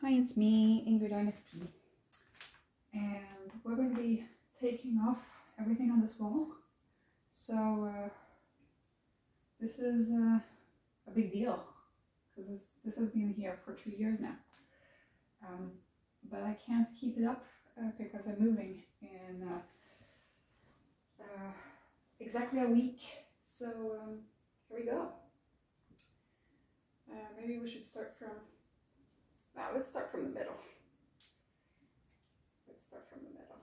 Hi, it's me, Ingrid INFP, and we're going to be taking off everything on this wall. So this is a big deal because this has been here for 2 years now, but I can't keep it up because I'm moving in exactly a week. So here we go. Maybe we should start from, let's start from the middle. Let's start from the middle.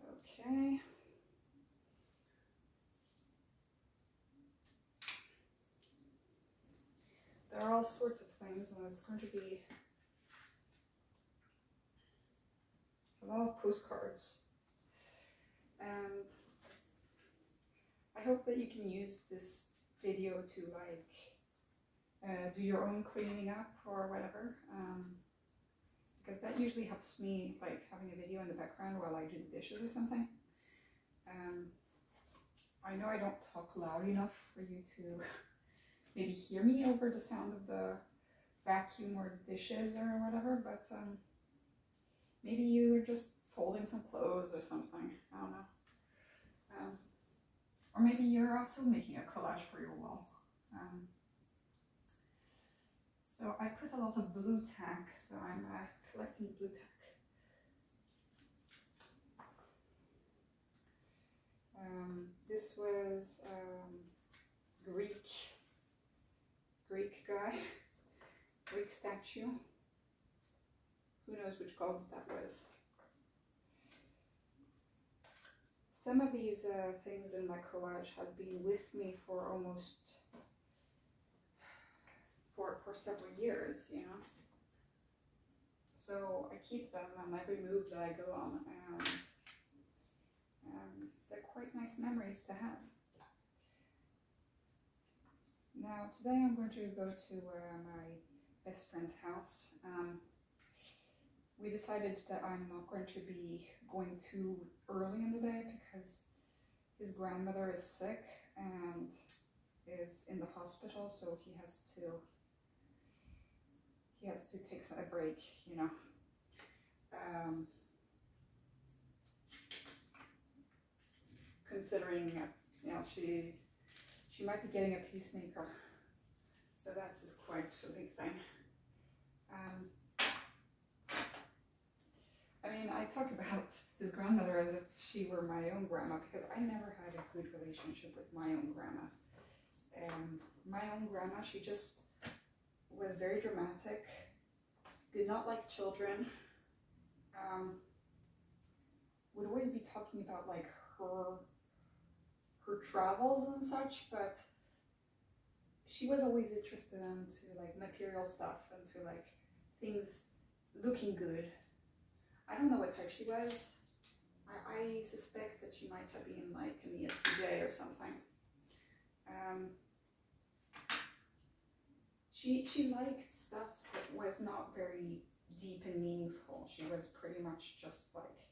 Okay. There are all sorts of things, and it's going to be a lot of postcards. And I hope that you can use this video to do your own cleaning up or whatever, because that usually helps me, like having a video in the background while I do the dishes or something. I know I don't talk loud enough for you to maybe hear me over the sound of the vacuum or the dishes or whatever, but maybe you're just folding some clothes or something, I don't know. Or maybe you're also making a collage for your wall. So I put a lot of blue tack, so I'm collecting blue tack. This was Greek guy, Greek statue. Who knows which god that was? Some of these things in my collage have been with me for almost for several years, you know. So I keep them on every move that I go on, and they're quite nice memories to have. Now today I'm going to go to my best friend's house. We decided that I'm not going to be going too early in the day because his grandmother is sick and is in the hospital, so he has to take a break, you know. Considering, you know, she might be getting a pacemaker, so that's quite a big thing. I mean, I talk about his grandmother as if she were my own grandma, because I never had a good relationship with my own grandma. My own grandma, she just was very dramatic, did not like children, would always be talking about like her travels and such, but she was always interested into like material stuff and to like things looking good. I don't know what type she was. I suspect that she might have been like an ESTJ or something. She liked stuff that was not very deep and meaningful. She was pretty much just like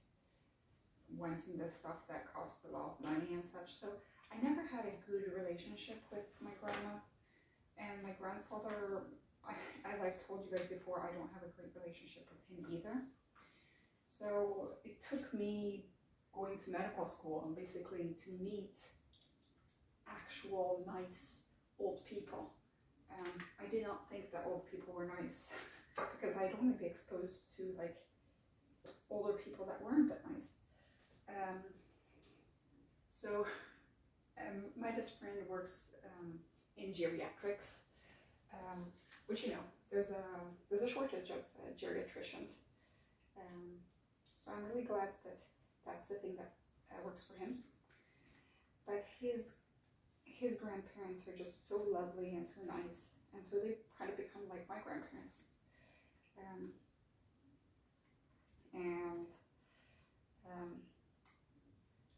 wanting the stuff that cost a lot of money and such. So I never had a good relationship with my grandma. And my grandfather, as I've told you guys before, I don't have a great relationship with him either. So it took me going to medical school and basically to meet actual nice old people. I did not think that old people were nice because I'd only be exposed to like older people that weren't that nice. So my best friend works in geriatrics, which, you know, there's a shortage of geriatricians. So I'm really glad that that's the thing that works for him. But his grandparents are just so lovely and so nice, and so they've kind of become like my grandparents.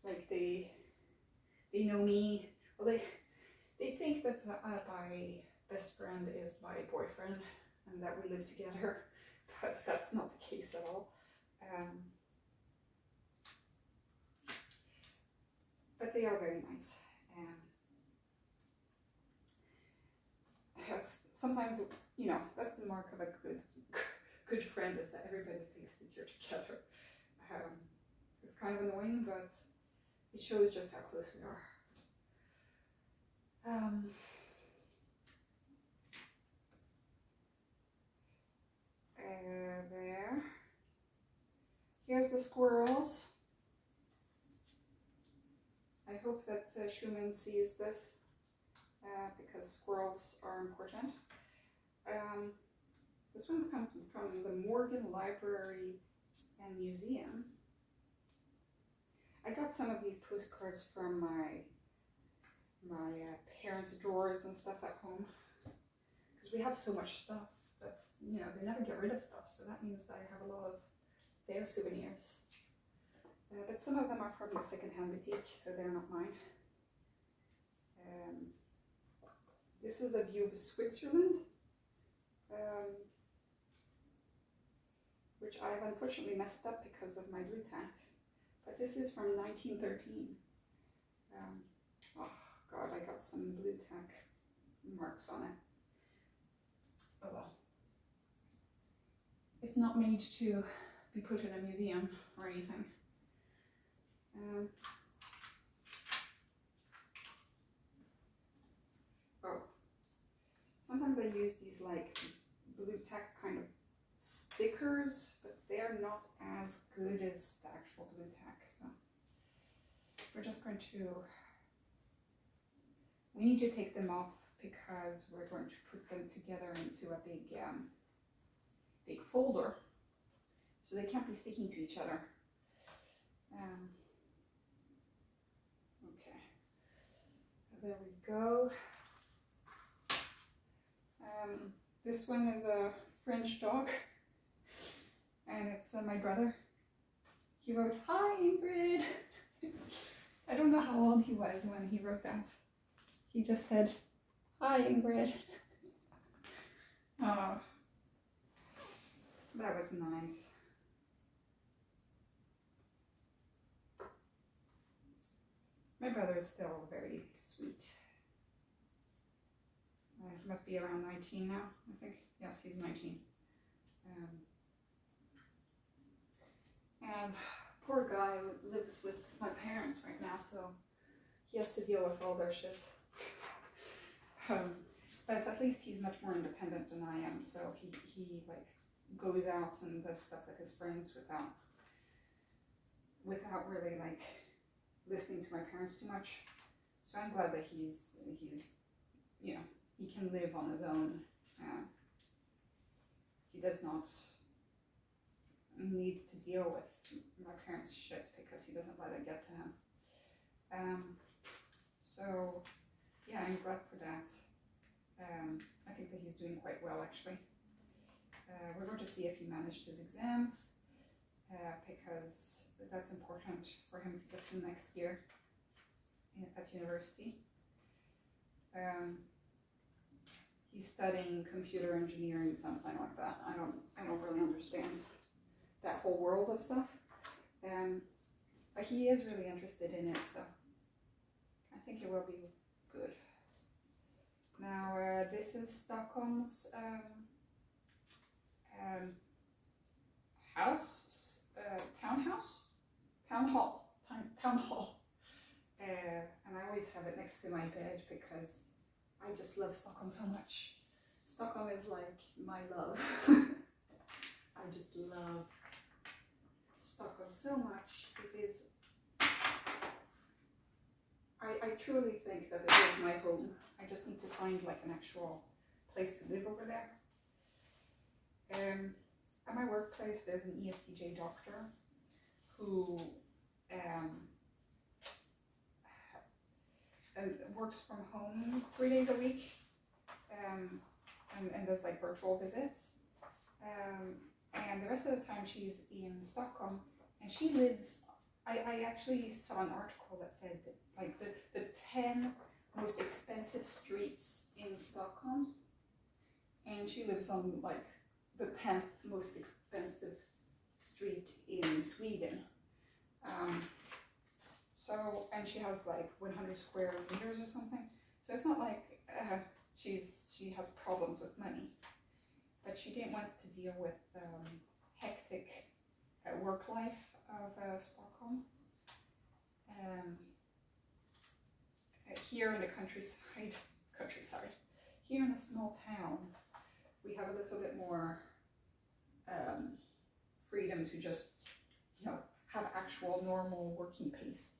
Like they know me. Well, they think that my best friend is my boyfriend and that we live together, but that's not the case at all. But they are very nice. sometimes, you know, that's the mark of a good friend, is that everybody thinks that you're together. It's kind of annoying, but it shows just how close we are. There. Here's the squirrels. I hope that Schumann sees this, because squirrels are important. This one's come from the Morgan Library and Museum. I got some of these postcards from my parents' drawers and stuff at home, because we have so much stuff that, you know, they never get rid of stuff, so that means that I have a lot of their souvenirs. But some of them are from the second-hand boutique, so they're not mine. This is a view of Switzerland, which I've unfortunately messed up because of my blue tack. But this is from 1913. Oh God, I got some blue tack marks on it. Oh well. It's not made to be put in a museum or anything. Oh, sometimes I use these like blue tack kind of stickers, but they're not as good as the actual blue tack, so we're just going to, we need to take them off because we're going to put them together into a big folder, so they can't be sticking to each other. Okay, there we go. This one is a French dog, and it's my brother. He wrote, "Hi Ingrid." I don't know how old he was when he wrote that. He just said, "Hi Ingrid." Oh, that was nice. My brother is still very sweet. He must be around 19 now, I think. Yes, he's 19. And poor guy lives with my parents right now, so he has to deal with all their shit. But at least he's much more independent than I am, so he like goes out and does stuff with his friends without really like listening to my parents too much. So I'm glad that he's you know, he can live on his own. He does not need to deal with my parents' shit because he doesn't let it get to him. So yeah, I'm glad for that. I think that he's doing quite well, actually. We're going to see if he managed his exams, because that's important for him to get to next year at university. He's studying computer engineering, something like that. I don't really understand that whole world of stuff. But he is really interested in it, so I think it will be good. Now, this is Stockholm's town hall. And I always have it next to my bed because I just love Stockholm so much. Stockholm is like my love. I just love Stockholm so much. It is, I truly think that it is my home. I just need to find like an actual place to live over there. At my workplace, there's an ESTJ doctor who works from home 3 days a week, and does like virtual visits. And the rest of the time she's in Stockholm, and she lives, I actually saw an article that said like the 10 most expensive streets in Stockholm, and she lives on like the 10th most expensive street in Sweden. So, and she has like 100 square meters or something. So it's not like she has problems with money, but she didn't want to deal with hectic work life of Stockholm. Here in the countryside, here in a small town, we have a little bit more freedom to just, you know, have actual normal working pace.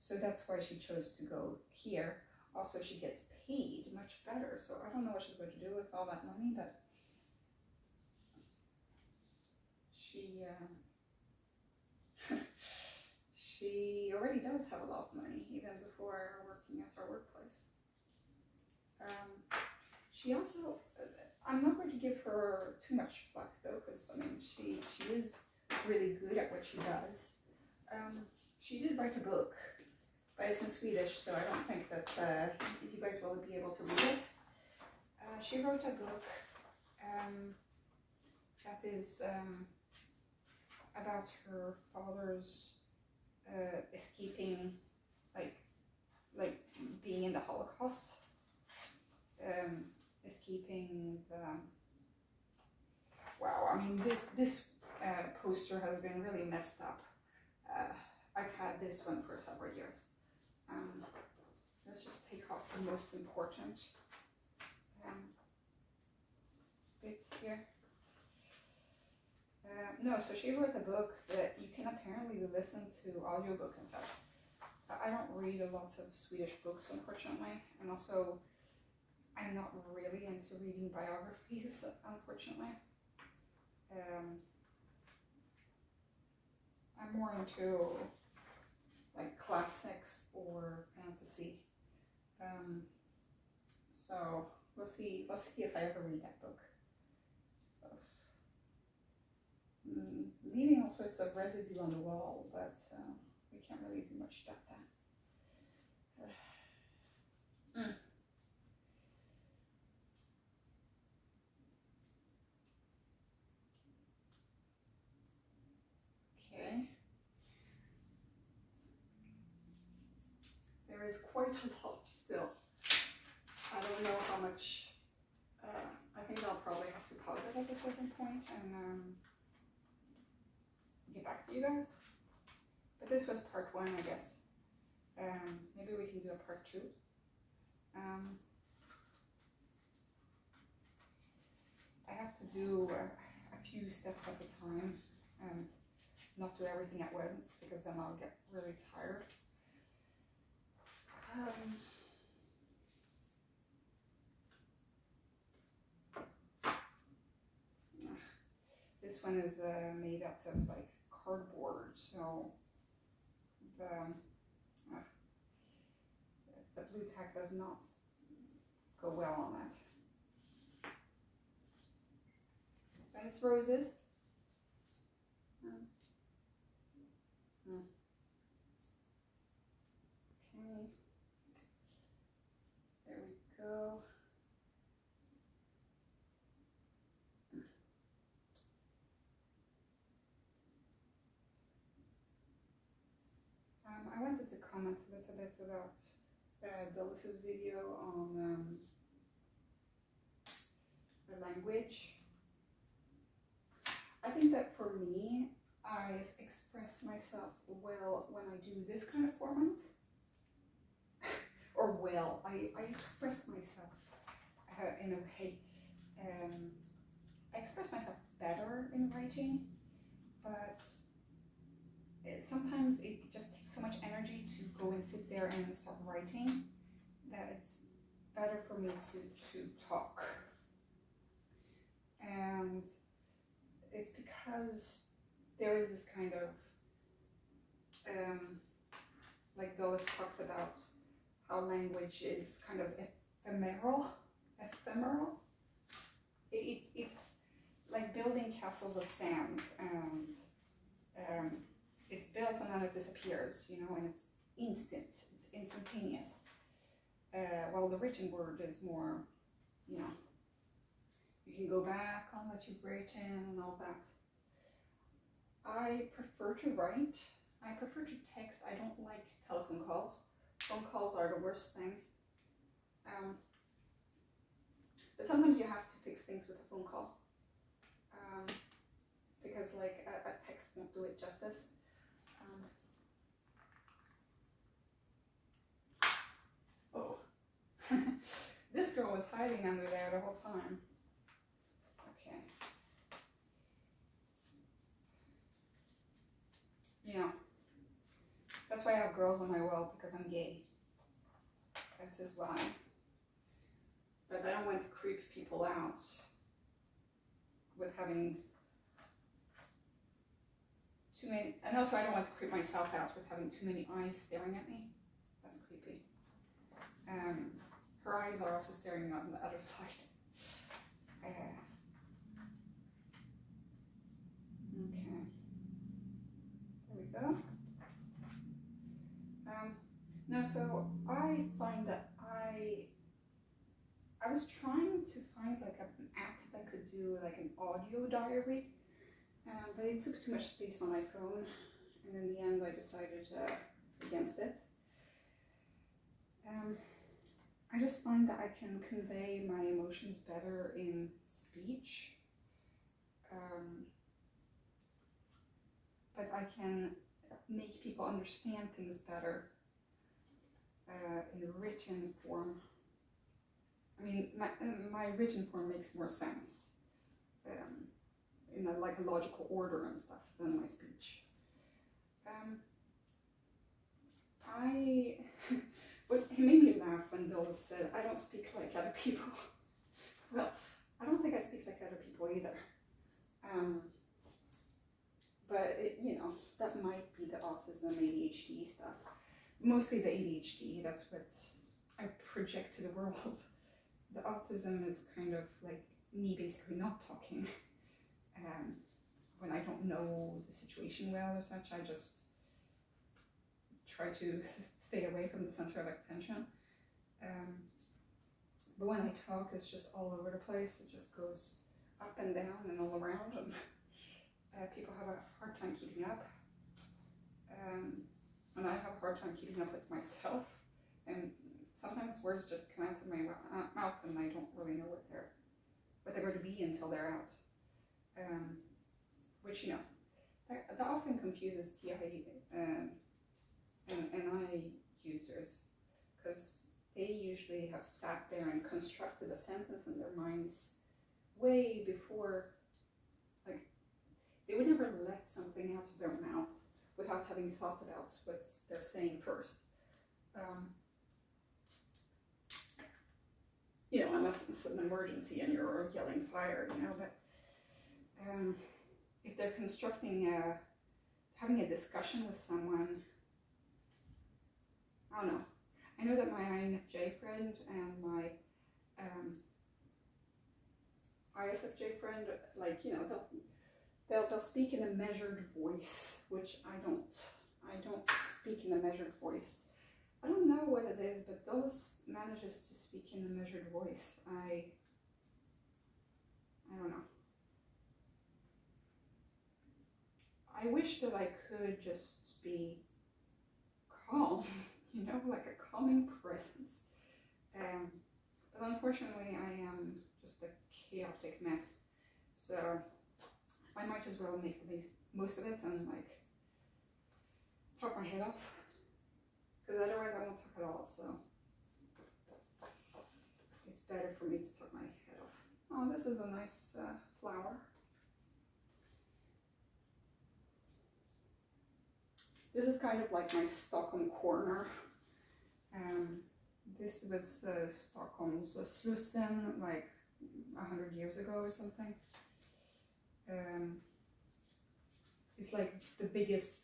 So that's why she chose to go here. Also, she gets paid much better, so I don't know what she's going to do with all that money, but she she already does have a lot of money, even before working at her workplace. She also, I'm not going to give her too much flack though, because I mean, she is really good at what she does. She did write a book, but it's in Swedish, so I don't think that you guys will be able to read it. She wrote a book that is about her father's escaping, like being in the Holocaust, escaping the. Wow, I mean this poster has been really messed up. I've had this one for several years. Let's just take off the most important bits here. No, so she wrote a book that you can apparently listen to audiobook and such. I don't read a lot of Swedish books, unfortunately, and also I'm not really into reading biographies, unfortunately. I'm more into like classics or fantasy. So we'll see if I ever read that book. Leaving all sorts of residue on the wall, but we can't really do much about that. Okay. There is quite a lot still. I don't know how much. I think I'll probably have to pause it at a certain point and get back to you guys. But this was part 1, I guess. Maybe we can do a part 2. I have to do a few steps at a time and not do everything at once, because then I'll get really tired. This one is made out of like cardboard, so the blue tack does not go well on it. Nice roses. Okay, there we go. I wanted to comment a little bit about Dulce's video on the language. I think that for me, I express myself well when I do this kind of format. Or well, I express myself in a way. I express myself better in writing, but sometimes it just takes so much energy to go and sit there and start writing that it's better for me to talk. And it's because there is this kind of, like Dulce talked about, how language is kind of ephemeral. It's like building castles of sand, and it's built and then it disappears, you know, and it's instant, it's instantaneous. While the written word is more, you know, you can go back on what you've written and all that. I prefer to write. I prefer to text. I don't like telephone calls. Phone calls are the worst thing. But sometimes you have to fix things with a phone call, because like a text won't do it justice. Oh, this girl was hiding under there the whole time. Okay. You know, that's why I have girls on my wall, because I'm gay. That is why. But I don't want to creep people out with having too many, and also I don't want to creep myself out with having too many eyes staring at me. That's creepy. Her eyes are also staring on the other side. Okay. There we go. No, so I find that I was trying to find like an app that could do like an audio diary, but it took too much space on my phone, and in the end I decided against it. I just find that I can convey my emotions better in speech, but I can make people understand things better in written form. I mean, my written form makes more sense in like a logical order and stuff than my speech. But it made me laugh when Dulles said, "I don't speak like other people." Well, I don't think I speak like other people either. But you know, that might be the autism, ADHD stuff. Mostly the ADHD. That's what I project to the world. The autism is kind of like me basically not talking. When I don't know the situation well or such, I just try to stay away from the center of attention. But when I talk, it's just all over the place. It just goes up and down and all around, and people have a hard time keeping up. And I have a hard time keeping up with myself. And sometimes words just come out of my mouth and I don't really know what they're going to be until they're out. Which, you know, that often confuses TI and NI users, because they usually have sat there and constructed a sentence in their minds way before, like, they would never let something out of their mouth without having thought about what they're saying first. You know, unless it's an emergency and you're yelling fire, you know, but if they're constructing having a discussion with someone, I don't know. I know that my INFJ friend and my ISFJ friend, like, you know, they'll speak in a measured voice, which I don't speak in a measured voice. I don't know what it is, but Dulles manages to speak in a measured voice. I don't know. I wish that I could just be calm, you know, like a calming presence. But unfortunately, I am just a chaotic mess. So I might as well make the most of it and like talk my head off, because otherwise I won't talk at all. So it's better for me to talk my head off. Oh, this is a nice flower. This is kind of like my Stockholm corner. This was Stockholm's Slussen like 100 years ago or something. It's like the biggest,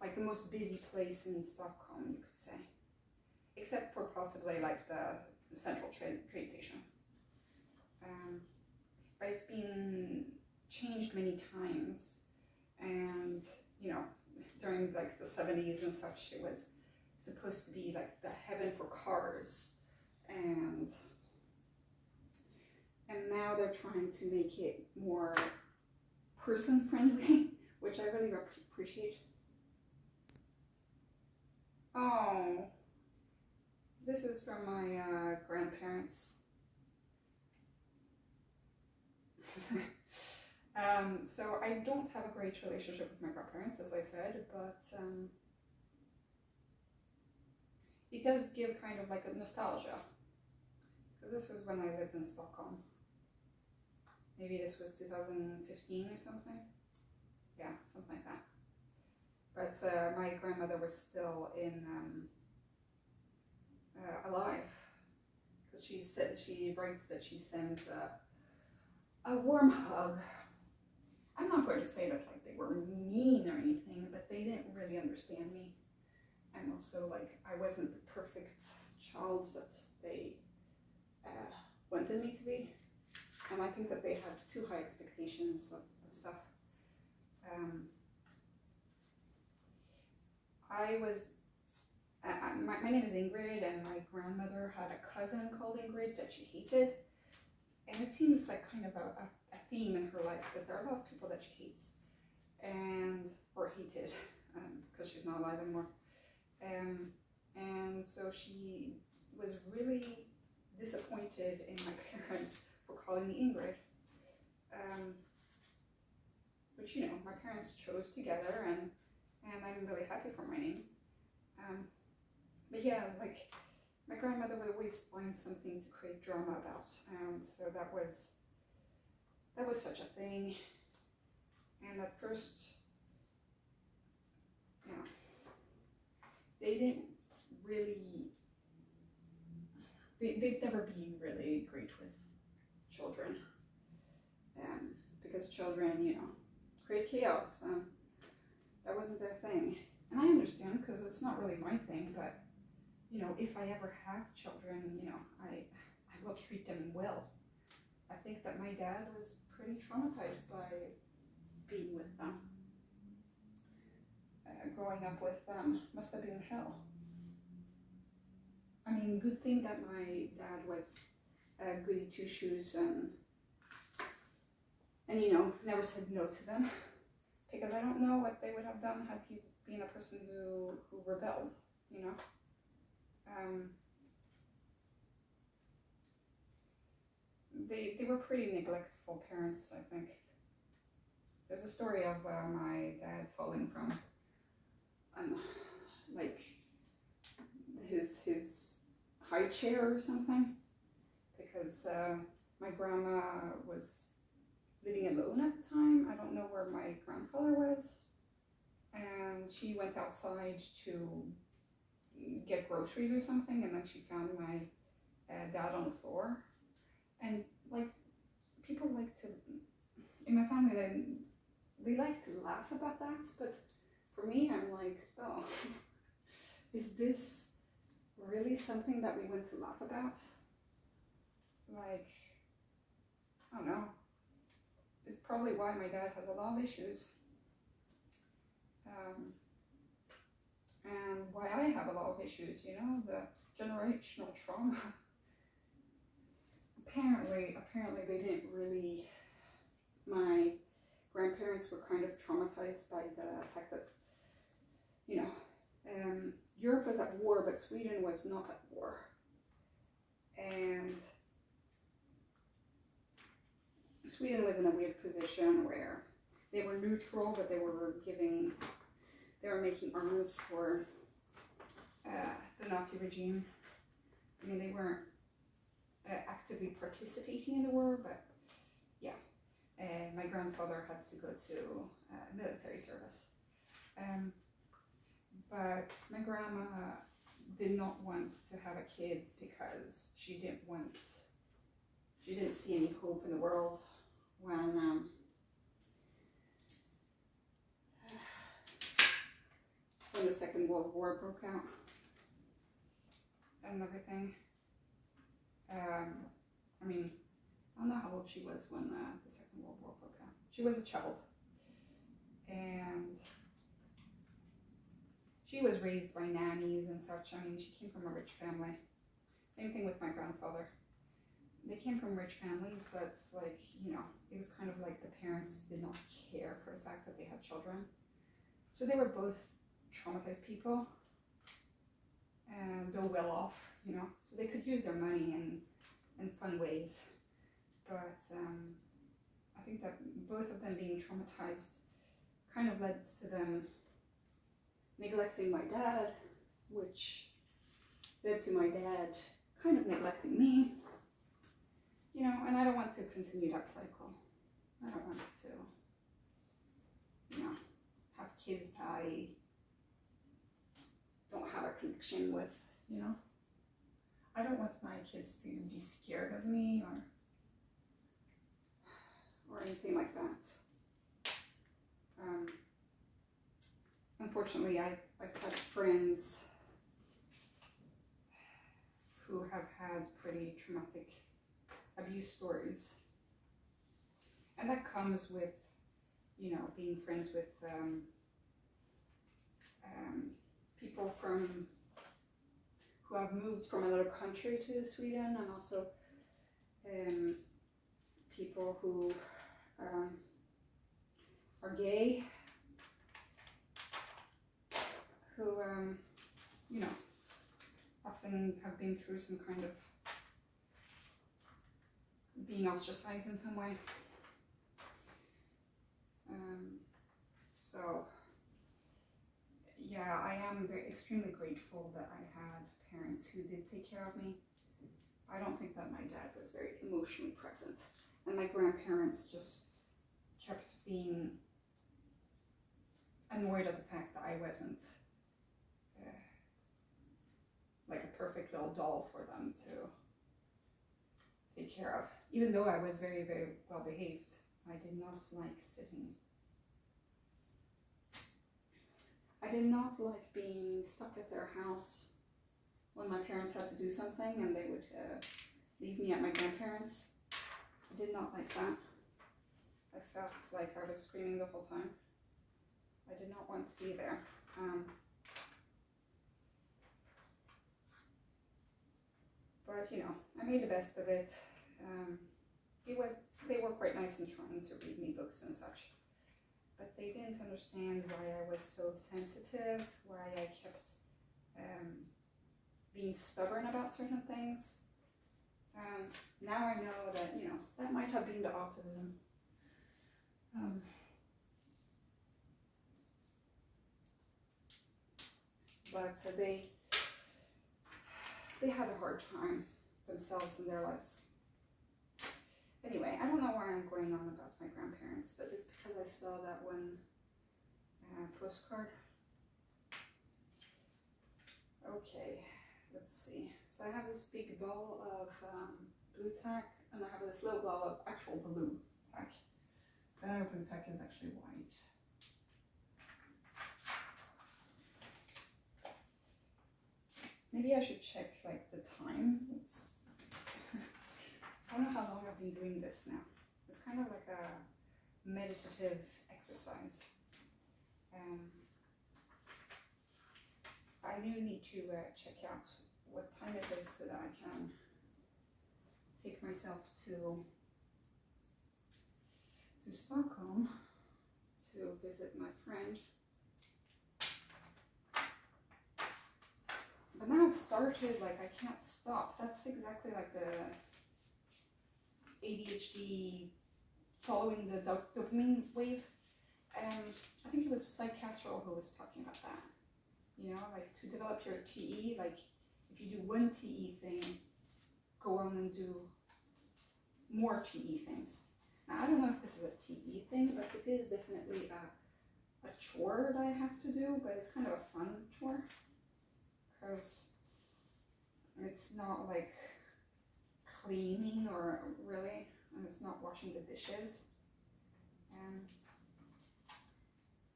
like the most busy place in Stockholm, you could say. Except for possibly like the central train station. But it's been changed many times, and you know, during like the 70s and such, it was supposed to be like the heaven for cars, and now they're trying to make it more person friendly, which I really appreciate. Oh, This is from my grandparents. So I don't have a great relationship with my grandparents, as I said, but it does give kind of like a nostalgia. Because this was when I lived in Stockholm. Maybe this was 2015 or something. Yeah, something like that. But my grandmother was still alive. Because she writes that she sends a warm hug. I'm not going to say that like they were mean or anything, but they didn't really understand me. And also, like, I wasn't the perfect child that they wanted me to be. And I think that they had too high expectations of stuff. My name is Ingrid, and my grandmother had a cousin called Ingrid that she hated. And it seems like kind of a theme in her life that there are a lot of people that she hates or hated, because she's not alive anymore. And so she was really disappointed in my parents for calling me Ingrid. But you know, my parents chose together, and I'm really happy for my name. But yeah, like, my grandmother would always find something to create drama about, and so that was such a thing. And at first, you know, they didn't really, they've never been really great with children, because children, you know, create chaos, and that wasn't their thing. And I understand, because it's not really my thing, but you know, if I ever have children, you know, I will treat them well. I think that my dad was pretty traumatized by being with them. Growing up with them must have been hell. I mean, good thing that my dad was goody two-shoes and you know, never said no to them, because I don't know what they would have done had he been a person who rebelled, you know. They were pretty neglectful parents, I think. There's a story of my dad falling from like his high chair or something, because my grandma was living alone at the time. I don't know where my grandfather was, and she went outside to get groceries or something, and then she found my dad on the floor. And like, people like to, in my family, they like to laugh about that, but for me, I'm like, oh, is this really something that we want to laugh about? Like, I don't know. It's probably why my dad has a lot of issues. And why I have a lot of issues, you know, the generational trauma. Apparently they didn't really, my grandparents were kind of traumatized by the fact that, you know, Europe was at war, but Sweden was not at war. And Sweden was in a weird position where they were neutral, but they were making arms for the Nazi regime. I mean, they weren't actively participating in the war, but yeah. My grandfather had to go to military service. But my grandma did not want to have a kid because she didn't see any hope in the world when the Second World War broke out and everything. I mean, I don't know how old she was when the Second World War broke out. She was a child, and she was raised by nannies and such. I mean, she came from a rich family. Same thing with my grandfather. They came from rich families, but like, you know, it was kind of like the parents did not care for the fact that they had children. So they were both traumatized people, and though well off, you know, so they could use their money in fun ways. But I think that both of them being traumatized kind of led to them neglecting my dad, which led to my dad kind of neglecting me, you know, and I don't want to continue that cycle. I don't want to, you know, have kids that I don't have a connection with, you know. I don't want my kids to be scared of me or anything like that. Unfortunately, I've had friends who have had pretty traumatic abuse stories, and that comes with, you know, being friends with people who have moved from another country to Sweden, and also people who are gay, who you know, often have been through some kind of being ostracized in some way. So yeah, I am extremely grateful that I had parents who did take care of me. I don't think that my dad was very emotionally present, and my grandparents just kept being annoyed at the fact that I wasn't like a perfect little doll for them to take care of. Even though I was very, very well behaved, I did not like sitting. I did not like being stuck at their house when my parents had to do something and they would leave me at my grandparents'. I did not like that. I felt like I was screaming the whole time. I did not want to be there. But you know, I made the best of it. They were quite nice in trying to read me books and such, but they didn't understand why I was so sensitive, why I kept being stubborn about certain things. Now I know that, you know, that might have been the autism. But they had a hard time themselves in their lives. Anyway, I don't know why I'm going on about my grandparents, but it's because I saw that one postcard. Okay, let's see. So I have this big ball of blue tack, and I have this little ball of actual blue tack. The other blue tack is actually white. Maybe I should check like the time. I don't know how long I've been doing this now. It's kind of like a meditative exercise. I do need to check out what time it is so that I can take myself to Stockholm to visit my friend. But now I've started, like, I can't stop. That's exactly like the ADHD following the dopamine wave. I think it was Psych Casserole who was talking about that. You know, like to develop your TE, like if you do one TE thing, go on and do more TE things. Now I don't know if this is a TE thing, but it is definitely a chore that I have to do, but it's kind of a fun chore. Because it's not like cleaning or really, and it's not washing the dishes.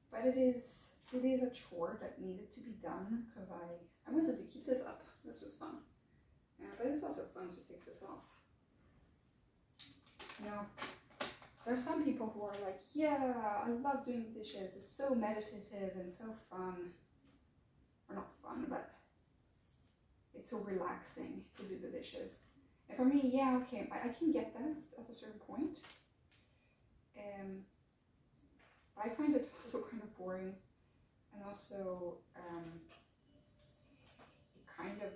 But it is a chore that needed to be done because I wanted to keep this up. This was fun. But it's also fun to take this off. You know, there are some people who are like, yeah, I love doing dishes. It's so meditative and so fun. Or not fun, but it's so relaxing to do the dishes. And for me, yeah, okay, I can get that at a certain point. I find it also kind of boring, and also it kind of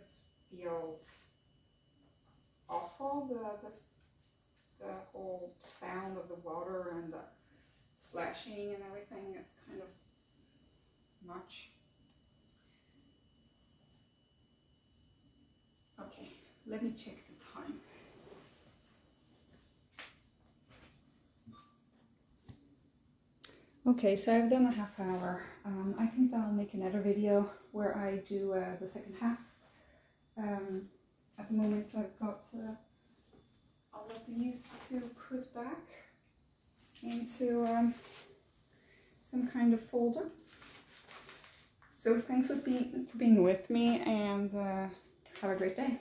feels awful. The whole sound of the water and the splashing and everything, it's kind of much. Okay, let me check the time. Okay, so I've done a half hour. I think that I'll make another video where I do the second half. At the moment I've got all of these to put back into some kind of folder. So thanks for being with me, and have a great day.